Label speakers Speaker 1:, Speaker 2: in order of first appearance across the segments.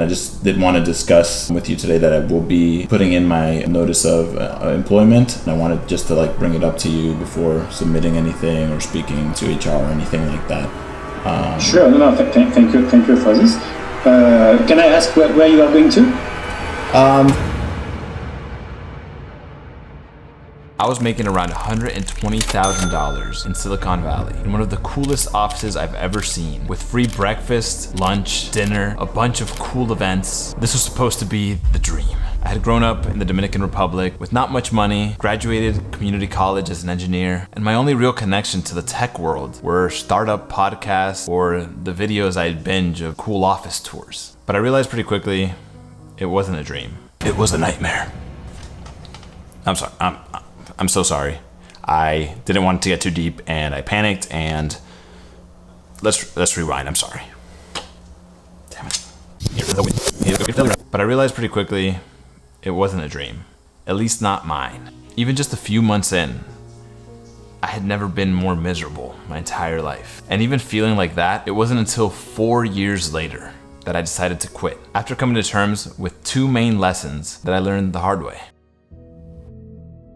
Speaker 1: I just did want to discuss with you today that I will be putting in my notice of employment. And I wanted just to bring it up to you before submitting anything or speaking to HR or anything like that.
Speaker 2: Sure. No, thank you for this. Can I ask where you are going to?
Speaker 3: I was making around $120,000 in Silicon Valley in one of the coolest offices I've ever seen, with free breakfast, lunch, dinner, a bunch of cool events. This was supposed to be the dream. I had grown up in the Dominican Republic with not much money, graduated community college as an engineer, and my only real connection to the tech world were startup podcasts or the videos I'd binge of cool office tours. But I realized pretty quickly it wasn't a dream. It was a nightmare. I'm so sorry. I didn't want to get too deep and I panicked, and let's rewind. I'm sorry. Damn it. But I realized pretty quickly it wasn't a dream, at least not mine. Even just a few months in, I had never been more miserable my entire life. And even feeling like that, it wasn't until 4 years later that I decided to quit, after coming to terms with two main lessons that I learned the hard way.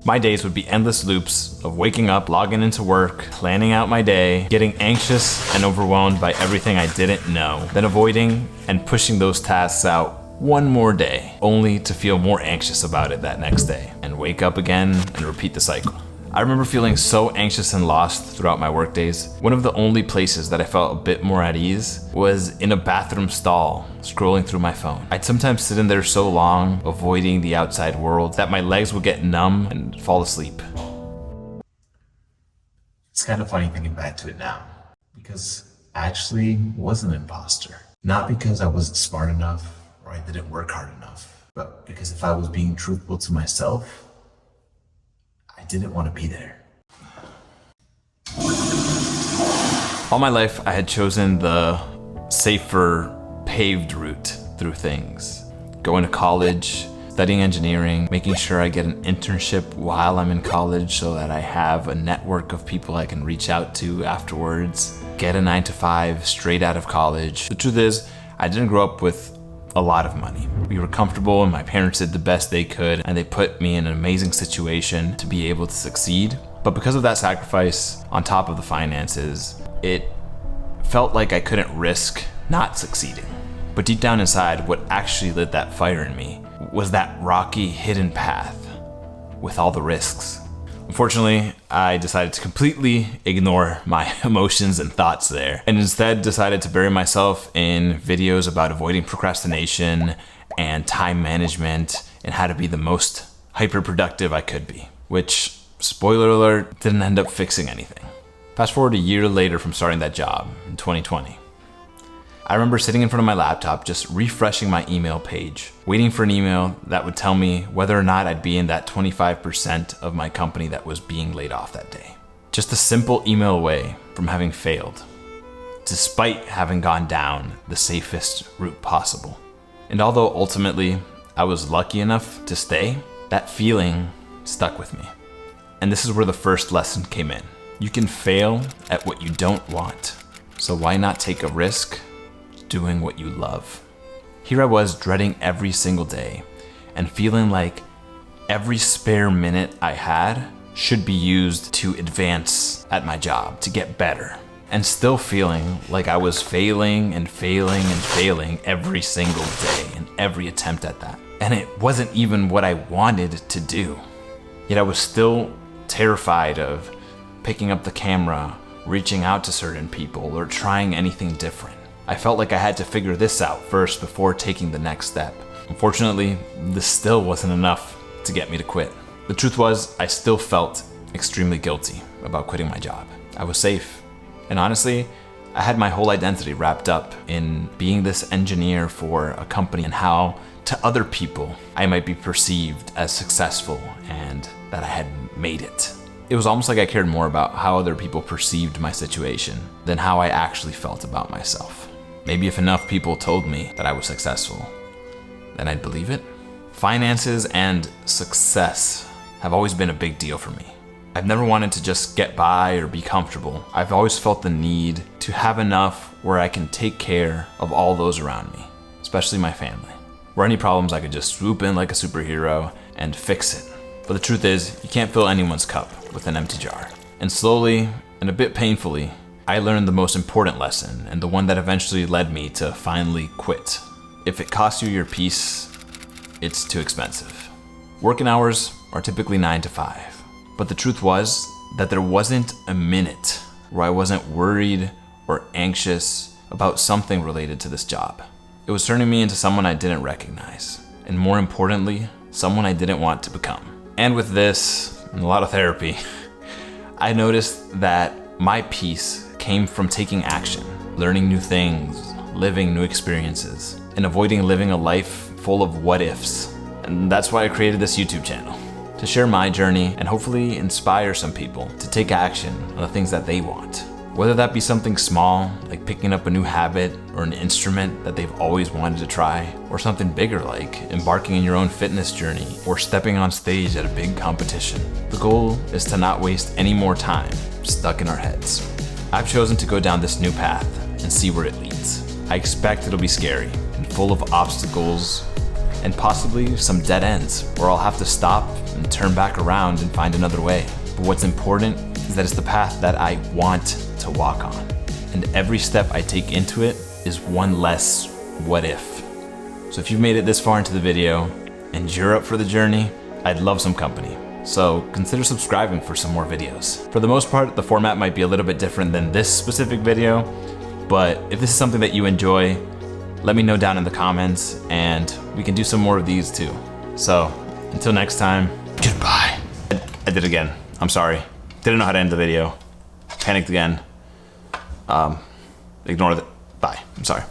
Speaker 3: My days would be endless loops of waking up, logging into work, planning out my day, getting anxious and overwhelmed by everything I didn't know, then avoiding and pushing those tasks out one more day, only to feel more anxious about it that next day, and wake up again and repeat the cycle. I remember feeling so anxious and lost throughout my work days. One of the only places that I felt a bit more at ease was in a bathroom stall, scrolling through my phone. I'd sometimes sit in there so long, avoiding the outside world, that my legs would get numb and fall asleep.
Speaker 4: It's kind of funny thinking back to it now, because I actually was an imposter. Not because I wasn't smart enough or I didn't work hard enough, but because if I was being truthful to myself, I didn't want to be there.
Speaker 3: All my life, I had chosen the safer, paved route through things. Going to college, studying engineering, making sure I get an internship while I'm in college so that I have a network of people I can reach out to afterwards, get a 9-to-5 straight out of college. The truth is, I didn't grow up with a lot of money. We were comfortable and my parents did the best they could, and they put me in an amazing situation to be able to succeed. But because of that sacrifice, on top of the finances, it felt like I couldn't risk not succeeding. But deep down inside, what actually lit that fire in me was that rocky, hidden path with all the risks. Unfortunately, I decided to completely ignore my emotions and thoughts there, and instead decided to bury myself in videos about avoiding procrastination and time management and how to be the most hyper-productive I could be, which, spoiler alert, didn't end up fixing anything. Fast forward a year later from starting that job in 2020. I remember sitting in front of my laptop just refreshing my email page, waiting for an email that would tell me whether or not I'd be in that 25% of my company that was being laid off that day. Just a simple email away from having failed, despite having gone down the safest route possible. And although ultimately I was lucky enough to stay, that feeling stuck with me. And this is where the first lesson came in. You can fail at what you don't want, so why not take a risk doing what you love? Here I was dreading every single day and feeling like every spare minute I had should be used to advance at my job, to get better, and still feeling like I was failing and failing and failing every single day and every attempt at that. And it wasn't even what I wanted to do. Yet I was still terrified of picking up the camera, reaching out to certain people, or trying anything different. I felt like I had to figure this out first before taking the next step. Unfortunately, this still wasn't enough to get me to quit. The truth was, I still felt extremely guilty about quitting my job. I was safe, and honestly, I had my whole identity wrapped up in being this engineer for a company and how, to other people, I might be perceived as successful and that I had made it. It was almost like I cared more about how other people perceived my situation than how I actually felt about myself. Maybe if enough people told me that I was successful, then I'd believe it. Finances and success have always been a big deal for me. I've never wanted to just get by or be comfortable. I've always felt the need to have enough where I can take care of all those around me, especially my family. Were any problems, I could just swoop in like a superhero and fix it. But the truth is, you can't fill anyone's cup with an empty jar. And slowly, and a bit painfully, I learned the most important lesson, and the one that eventually led me to finally quit. If it costs you your peace, it's too expensive. Working hours are typically 9 to 5. But the truth was that there wasn't a minute where I wasn't worried or anxious about something related to this job. It was turning me into someone I didn't recognize, and more importantly, someone I didn't want to become. And with this, and a lot of therapy, I noticed that my peace came from taking action, learning new things, living new experiences, and avoiding living a life full of what ifs. And that's why I created this YouTube channel, to share my journey and hopefully inspire some people to take action on the things that they want. Whether that be something small, like picking up a new habit or an instrument that they've always wanted to try, or something bigger like embarking in your own fitness journey or stepping on stage at a big competition. The goal is to not waste any more time stuck in our heads. I've chosen to go down this new path and see where it leads. I expect it'll be scary and full of obstacles and possibly some dead ends where I'll have to stop and turn back around and find another way. But what's important is that it's the path that I want to walk on. And every step I take into it is one less what if. So if you've made it this far into the video and you're up for the journey, I'd love some company. So consider subscribing for some more videos. For the most part, the format might be a little bit different than this specific video, but if this is something that you enjoy, let me know down in the comments and we can do some more of these too. So until next time, goodbye. I did it again. I'm sorry. Didn't know how to end the video. Panicked again. Ignore it. Bye. I'm sorry.